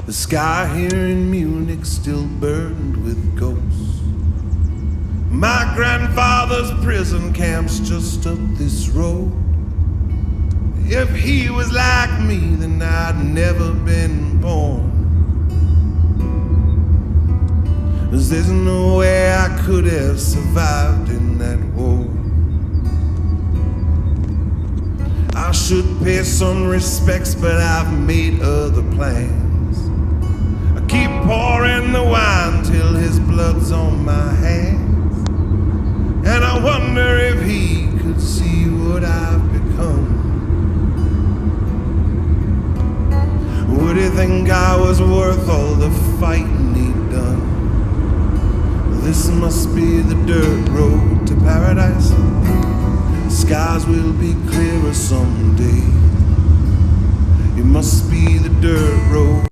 The sky here in Munich still burned with ghosts. My grandfather's prison camp's just up this road. If he was like me, then I'd never been born. 'Cause there's no way I could have survived in that war. I should pay some respects, but I've made other plans. I keep pouring the wine till his blood's on my hands, and I wonder if he could see what I've become. Would he think I was worth all the fighting he'd done? This must be the dirt road to paradise. Skies will be clearer someday. It must be the dirt road.